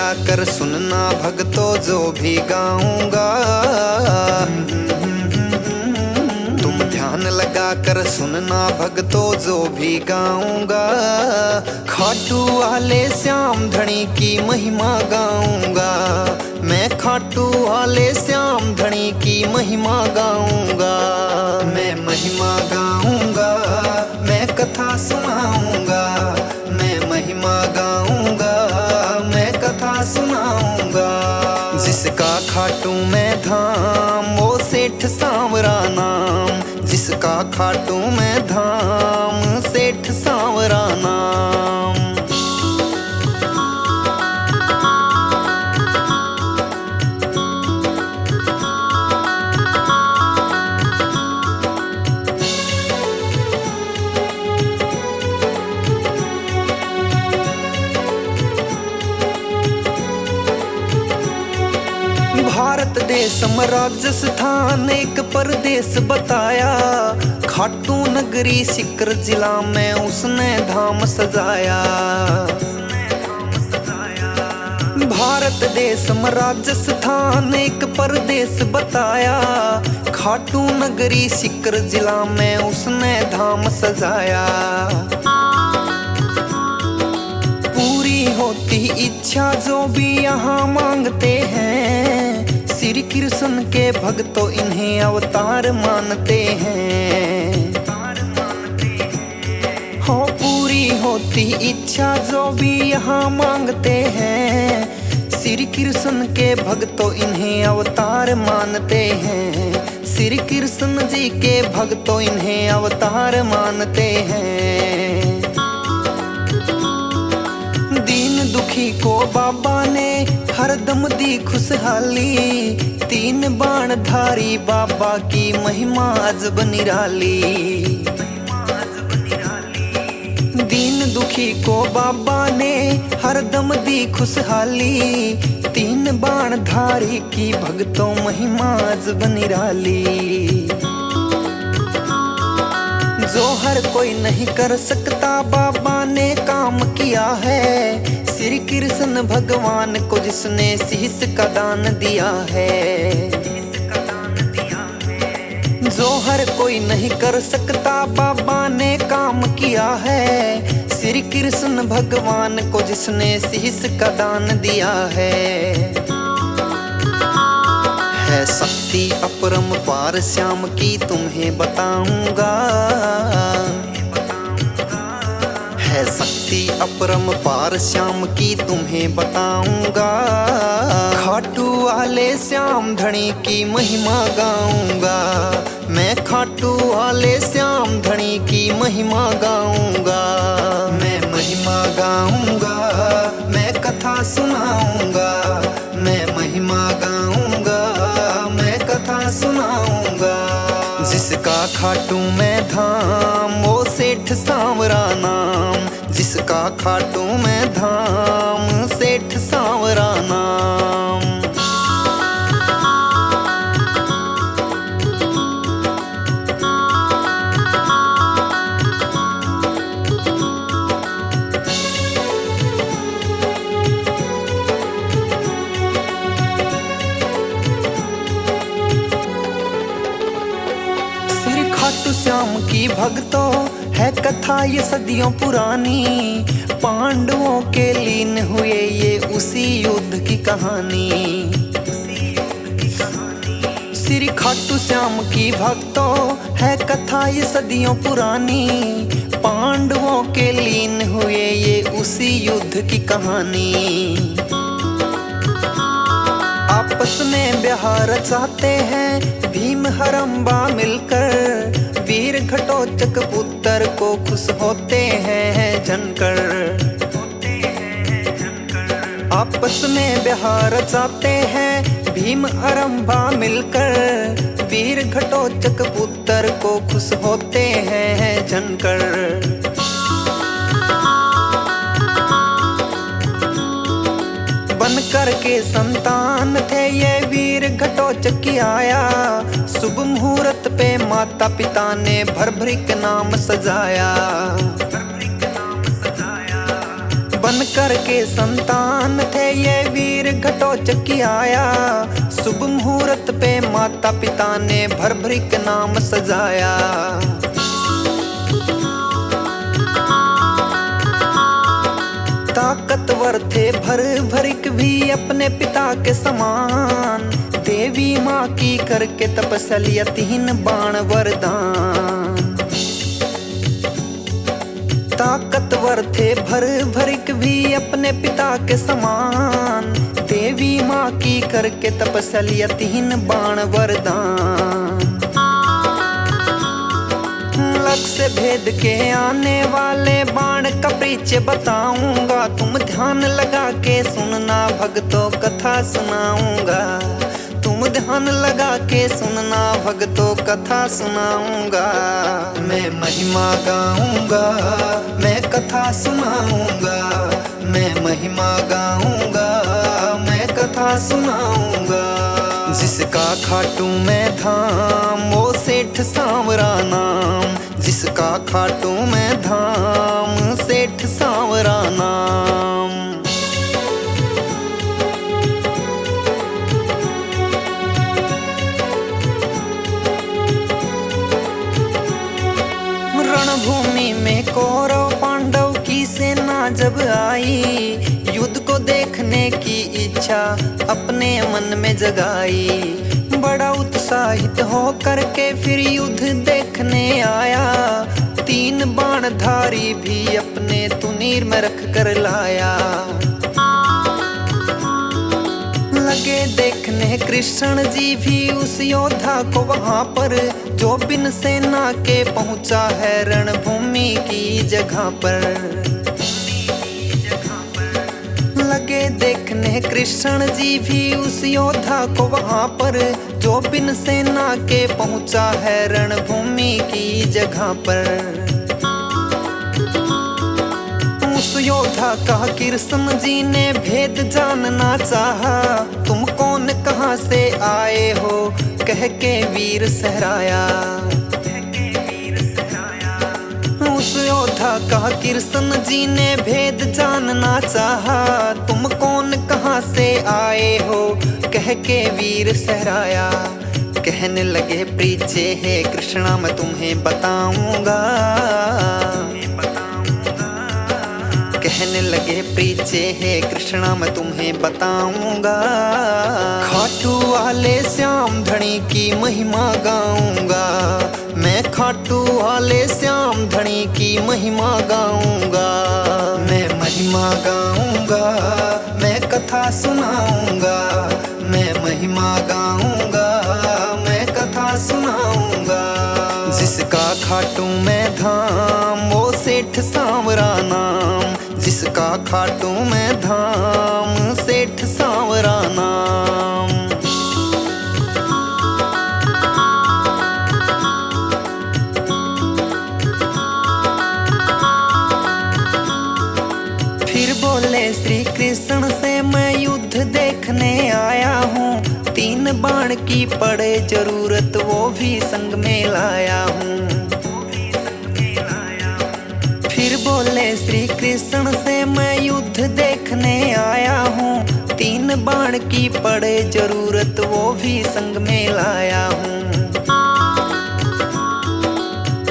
लगा कर सुनना भक्तों जो भी गाऊंगा। तुम ध्यान लगा कर सुनना भक्तों जो भी गाऊंगा। खाटू वाले श्याम धनी की महिमा गाऊंगा। मैं खाटू वाले श्याम धनी की महिमा गाऊंगा। मैं महिमा गाऊंगा, मैं कथा सुनाऊंगा। मैं महिमा गाऊंगा, मैं कथा सुनाऊंगा। जिसका खाटू में धाम वो सेठ सांवरा नाम। जिसका खाटू में धाम सेठ सांवरा नाम। भारत देश में राजस्थान एक परदेश बताया। खाटू नगरी सिकर जिला में उसने धाम सजाया। भारत देश में राजस्थान एक परदेश बताया। खाटू नगरी सिकर जिला में उसने धाम सजाया। पूरी होती इच्छा जो भी यहाँ मांगते हैं। श्री कृष्ण के भक्तों इन्हें अवतार मानते हैं। हो पूरी होती इच्छा जो भी यहाँ मांगते हैं। श्री कृष्ण के भक्तों इन्हें अवतार मानते हैं। श्री कृष्ण जी के भक्तों इन्हें अवतार मानते हैं। दीन दुखी को बाबा ने हरदम दी खुशहाली। तीन बाण धारी बाबा की महिमा अजब निराली। दीन दुखी को बाबा ने हरदम दी खुशहाली। तीन बाण धारी की भक्तों महिमा अजब निराली। जो हर कोई नहीं कर सकता बाबा ने काम किया है। श्री कृष्ण भगवान को जिसने शीश का दान दिया है। जो हर कोई नहीं कर सकता बाबा ने काम किया है। श्री कृष्ण भगवान को जिसने शीश का दान दिया है शक्ति अपरंपार श्याम की तुम्हें बताऊंगा। है शक्ति अपरंपार श्याम की तुम्हें बताऊंगा। खाटू वाले श्याम धनी की महिमा गाऊंगा। मैं खाटू वाले श्याम धनी की महिमा गाऊंगा। मैं महिमा गाऊंगा, मैं कथा सुनाऊंगा। मैं महिमा गाऊंगा, मैं कथा सुनाऊंगा। जिसका खाटू में धाम वो सेठ सांवरा नाम। जिसका खाटू में धाम सेठ सांवरा नाम। खाटू श्याम की भक्तों है कथा ये सदियों पुरानी। पांडवों के लीन हुए ये उसी युद्ध की कहानी। श्री खाटू श्याम की भक्तों है कथा ये सदियों पुरानी। पांडवों के लीन हुए ये उसी युद्ध की कहानी। आपस में ब्याह चाहते हैं भीम हरम्बा मिलकर। वीर घटोत्कच पुत्र को खुश होते हैं जनकर। आपस में ब्याह चाहते हैं भीम हरम्बा मिलकर। वीर घटोत्कच पुत्र को खुश होते हैं जनकर। बनकर के संतान थे ये वीर घटोत्कच की आया। शुभ मुहूर्त पे माता पिता ने भर भरी के नाम सजाया। मन करके संतान थे ये वीर घटोत्कच आया। शुभ मुहूर्त पे माता पिता ने भर भर के नाम सजाया। ताकतवर थे भर भरिक भी अपने पिता के समान। देवी माँ की करके तपस्या 3 बाण वरदान। ताकतवर थे भर भरिक भी अपने पिता के समान। देवी माँ की करके तपस्या 3 बाण वरदान। लक्ष्य भेद के आने वाले बाण का परिचय बताऊंगा। तुम ध्यान लगा के सुनना भक्तों कथा सुनाऊंगा। तुम ध्यान लगा के सुनना भक्तों कथा सुनाऊंगा। मैं महिमा गाऊंगा, मैं कथा सुनाऊंगा। मैं महिमा गाऊंगा, मैं कथा सुनाऊंगा। जिसका खाटू में धाम वो सेठ सांवरा नाम। जिसका खाटू में धाम सेठ सांवरा नाम। रणभूमि में कौरव पांडव की सेना जब आई। युद्ध को देखने की इच्छा अपने मन में जगाई। बड़ा उत्साहित हो करके फिर युद्ध देखने आया। 3 बाणधारी भी अपने तुनीर में रख कर लाया। लगे देखने कृष्ण जी भी उस योद्धा को वहां पर, जो बिन सेना के पहुंचा है रणभूमि की जगह पर। लगे देखने कृष्ण जी भी उस योद्धा को वहां पर, जो बिन सेना के पहुंचा है रणभूमि की जगह पर। उस योद्धा का कृष्ण जी ने भेद जानना चाहा। तुम कौन कहां से आए हो कह के वीर सहराया। उस योद्धा का कृष्ण जी ने भेद जानना चाहा। तुम कौन कहां से आए हो कह के वीर सहराया। कहने लगे प्रीचे है कृष्णा मैं तुम्हें बताऊंगा। कहने लगे प्रीचे है कृष्णा मैं तुम्हें बताऊंगा। खाटू वाले श्याम धनी की महिमा गाऊंगा। मैं खाटू वाले श्याम धनी की महिमा गाऊंगा। मैं महिमा गाऊंगा, मैं कथा सुनाऊंगा। मैं महिमा गाऊंगा, मैं कथा सुनाऊंगा। जिसका खाटू में धाम वो सेठ सांवरा नाम। जिसका खाटू में धाम सेठ सांवरा नाम। फिर बोले श्री कृष्ण से मैं युद्ध देखने आया हूँ। 3 बाण की पड़े जरूरत वो भी संग में लाया हूँ। फिर बोले श्री कृष्ण से मैं युद्ध देखने आया हूँ। 3 बाण की पड़े जरूरत वो भी संग में लाया हूँ।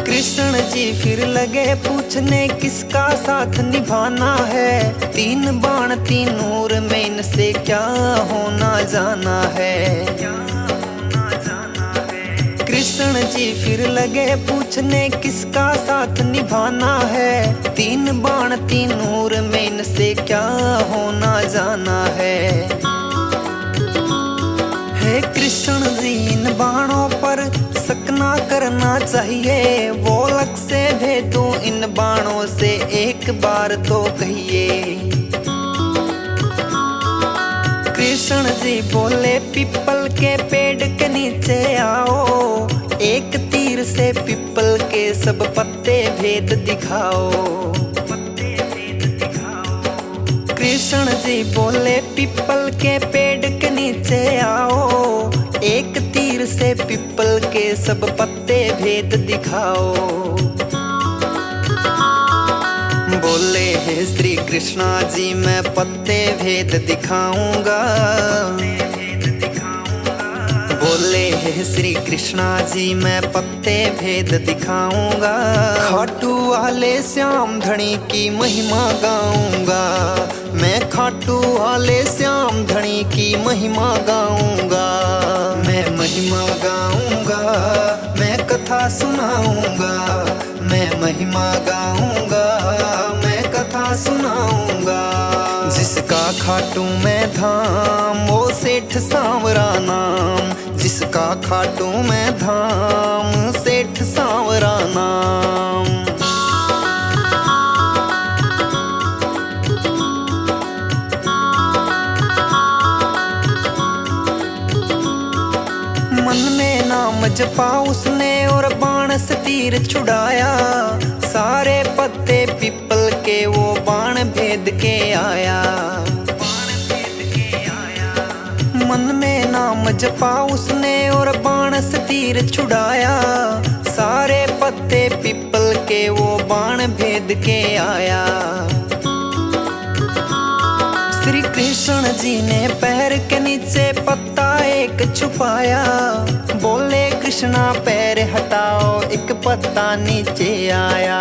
कृष्ण जी फिर लगे पूछने किसका साथ निभाना है। 3 बाण 3 नूर में इनसे क्या होना जाना है। कृष्ण जी फिर लगे पूछने किसका साथ निभाना है। 3 बाण 3 नूर में इनसे क्या होना जाना है। हे कृष्ण जी इन बाणों पर शक ना करना चाहिए। वो लक्ष्य भेदो इन बाणों से एक बार तो कहिए। कृष्ण जी बोले पिपल के पेड़ के नीचे आओ। एक तीर से पिपल के सब पत्ते भेद दिखाओ। कृष्ण जी बोले पिपल के पेड़ के नीचे आओ। एक तीर से पिपल के सब पत्ते भेद दिखाओ। बोले हे श्री कृष्णा जी मैं पत्ते भेद दिखाऊंगा। बोले हे श्री कृष्णा जी मैं पत्ते भेद दिखाऊंगा। खाटू वाले श्याम धनी की महिमा गाऊंगा। मैं खाटू वाले श्याम धनी की महिमा गाऊंगा। मैं महिमा गाऊंगा, मैं कथा सुनाऊंगा। मैं महिमा गाऊंगा, मैं कथा सुनाऊंगा। जिसका खाटू में धाम वो सेठ सांवरा नाम। जिसका खाटू में धाम सेठ सांवरा नाम। मन में नाम जपा उसने और बाण से तीर छुड़ाया। सारे पत्ते पीपल के वो बाण भेद के आया। मन में नाम जपा उसने और बाण से तीर छुड़ाया। सारे पत्ते पीपल के वो बाण भेद के आया। श्री कृष्ण जी ने पैर के नीचे पत्ता एक छुपाया। बोले कृष्णा पैर हटाओ, एक पत्ता नीचे आया।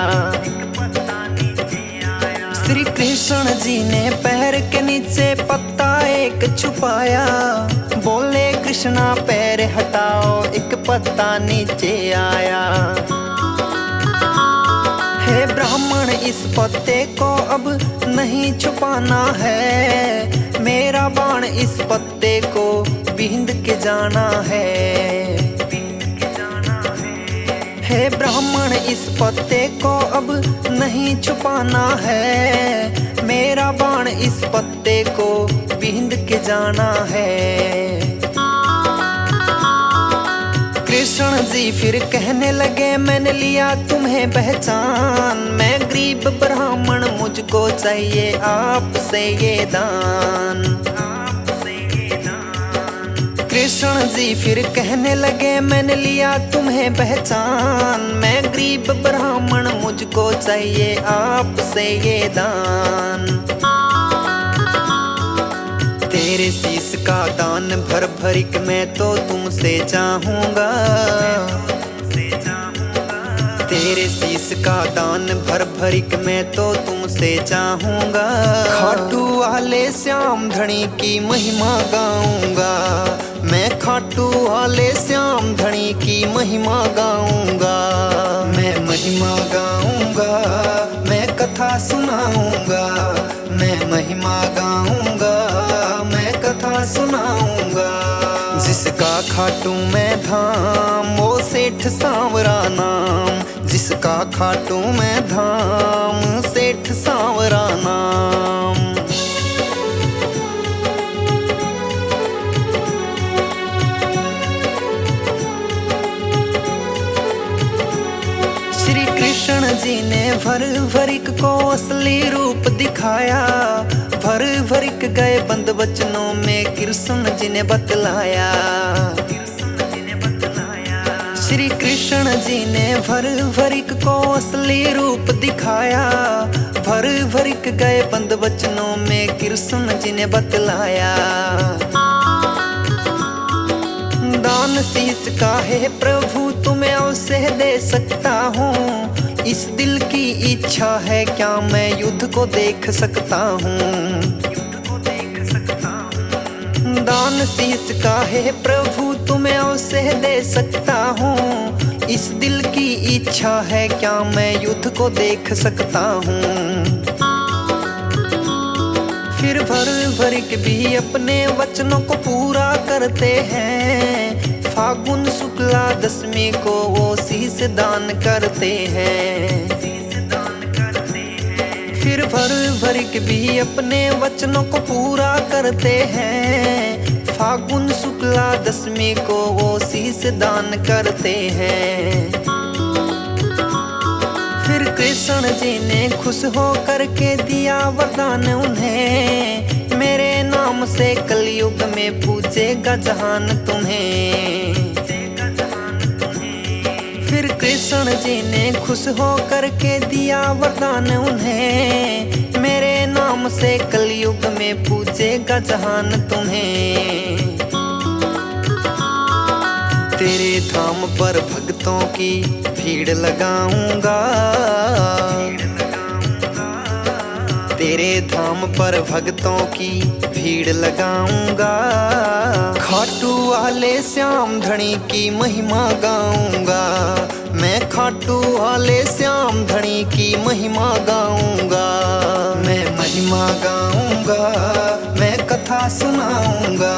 श्री कृष्ण जी ने पैर के नीचे पत्ता एक छुपाया। बोले कृष्णा पैर हटाओ, एक पत्ता नीचे आया। हे ब्राह्मण इस पत्ते को अब नहीं छुपाना है। मेरा बाण इस पत्ते को बींद के जाना है। हे ब्राह्मण इस पत्ते को अब नहीं छुपाना है। मेरा बाण इस पत्ते को बींद के जाना है। कृष्ण जी फिर कहने लगे मैंने लिया तुम्हें पहचान। मैं गरीब ब्राह्मण मुझको चाहिए आपसे ये दान। कृष्ण जी फिर कहने लगे मैंने लिया तुम्हें पहचान। मैं गरीब ब्राह्मण मुझको चाहिए आपसे ये दान। तेरे शीश का दान भर भरिक मैं तो तुमसे चाहूंगा। तेरे शीश का दान भर भरिक मैं तो तुमसे चाहूंगा। खाटू वाले श्याम धनी की महिमा गाऊंगा। मैं खाटू वाले श्याम धनी की महिमा गाऊंगा। मैं महिमा गाऊंगा, मैं कथा सुनाऊंगा। मैं महिमा गाऊंगा, मैं कथा सुनाऊंगा। जिसका खाटू में धाम वो सेठ सांवरा नाम। जिसका खाटू में धाम सेठ सांवरा नाम। श्री कृष्ण जी ने भर भरिक को असली रूप दिखाया। भर भरिक गए बंद वचनों में कृष्ण जी ने बतलाया। श्री कृष्ण जी ने भर भरिक को असली रूप दिखाया। भर भरिक गए बंद वचनों में कृष्ण जी ने बतलाया। दान शीश का है प्रभु तुम्हें अवश्य दे सकता हूँ। इस दिल की इच्छा है क्या मैं युद्ध को देख सकता हूँ। दान शीश का है प्रभु तुम्हें अवश्य दे सकता हूँ। इस दिल की इच्छा है क्या मैं युद्ध को देख सकता हूँ। फिर भर भरिक भी अपने वचनों को पूरा करते हैं। फागुन शुक्ला दशमी को वो शीश दान करते हैं। फिर भर भरिक भी अपने वचनों को पूरा करते हैं। फागुन शुक्ला दशमी को वो शीश दान करते हैं। फिर कृष्ण जी ने खुश हो करके दिया वरदान उन्हें। मेरे नाम से कलयुग में पूजेगा जहान तुम्हें। फिर कृष्ण जी ने खुश हो करके दिया वरदान उन्हें, मेरे नाम से कलयुग में पूजेगा जहान तुम्हें। तेरे धाम पर भक्तों की भीड़ लगाऊंगा, तेरे धाम पर भक्तों की भीड़ लगाऊंगा। खाटू वाले श्याम धनी की महिमा गाऊंगा, मैं खाटू वाले श्याम धनी की महिमा गाऊंगा। मैं महिमा गाऊंगा, मैं कथा सुनाऊंगा,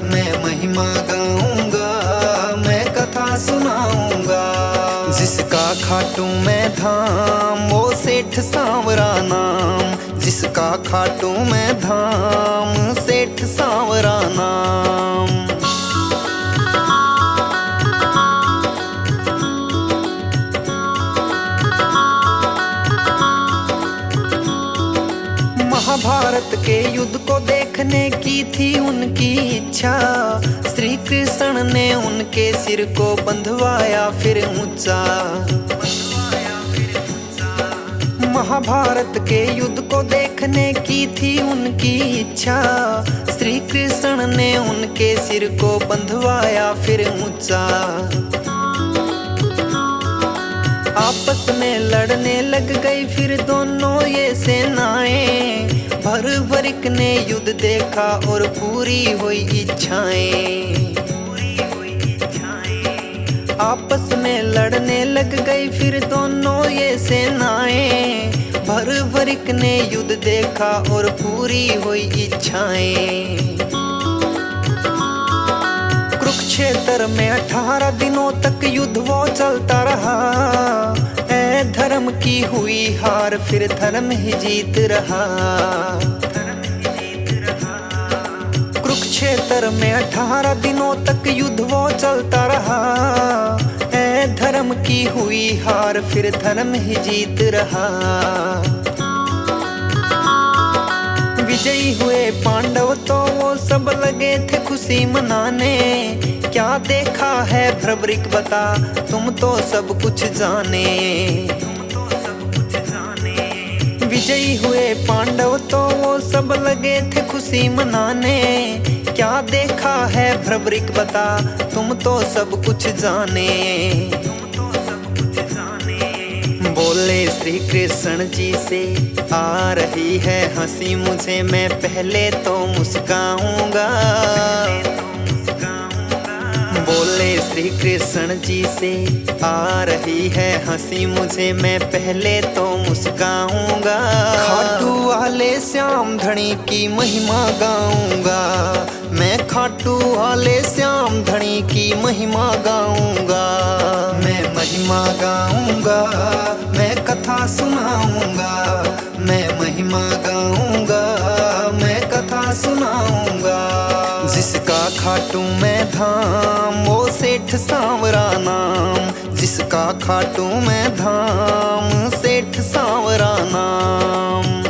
मैं महिमा गाऊंगा, मैं कथा सुनाऊंगा। जिसका खाटू मैं धाम वो सेठ सांवरा नाम, जिसका खाटू मैं धाम सेठ सांवरा नाम। महाभारत के युद्ध को देखने की थी उनकी इच्छा, श्री कृष्ण ने उनके सिर को बंधवाया फिर ऊंचा। महाभारत के युद्ध को देखने की थी उनकी इच्छा, श्री कृष्ण ने उनके सिर को बंधवाया फिर ऊंचा। आपस में लड़ने लग गई फिर दोनों ये सेनाएं, भरभरिक ने युद्ध देखा और पूरी हुई इच्छाएं। आपस में लड़ने लग गई फिर दोनों ये सेनाएं, भरभरिक ने युद्ध देखा और पूरी हुई इच्छाएं। कुरुक्षेत्र में 18 दिनों तक युद्ध वो चलता रहा, ऐ धर्म की हुई हार फिर धर्म ही जीत रहा। कुरुक्षेत्र में 18 दिनों तक युद्ध वो चलता रहा, ऐ धर्म की हुई हार फिर धर्म ही जीत रहा। विजयी हुए पांडव तो वो सब लगे थे खुशी मनाने, क्या देखा है भ्रवरिक बता तुम तो सब कुछ जाने। विजयी हुए पांडव तो वो सब लगे थे खुशी मनाने, क्या देखा है भ्रवरिक बता तुम तो सब कुछ जाने। बोले श्री कृष्ण जी से आ रही है हंसी मुझे, मैं पहले तो मुस्काऊंगा। बोले श्री कृष्ण जी से आ रही है हंसी मुझे, मैं पहले तो मुस्काऊंगा। खाटू वाले श्याम धनी की महिमा गाऊंगा, मैं खाटू वाले श्याम धनी की महिमा गाऊंगा। मैं महिमा गाऊंगा, मैं कथा सुनाऊंगा, मैं महिमा गाऊंगा, मैं कथा सुनाऊंगा। जिसका खाटू मैं धाम वो सेठ सांवरा नाम, जिसका खाटू मैं धाम सेठ सांवरा नाम।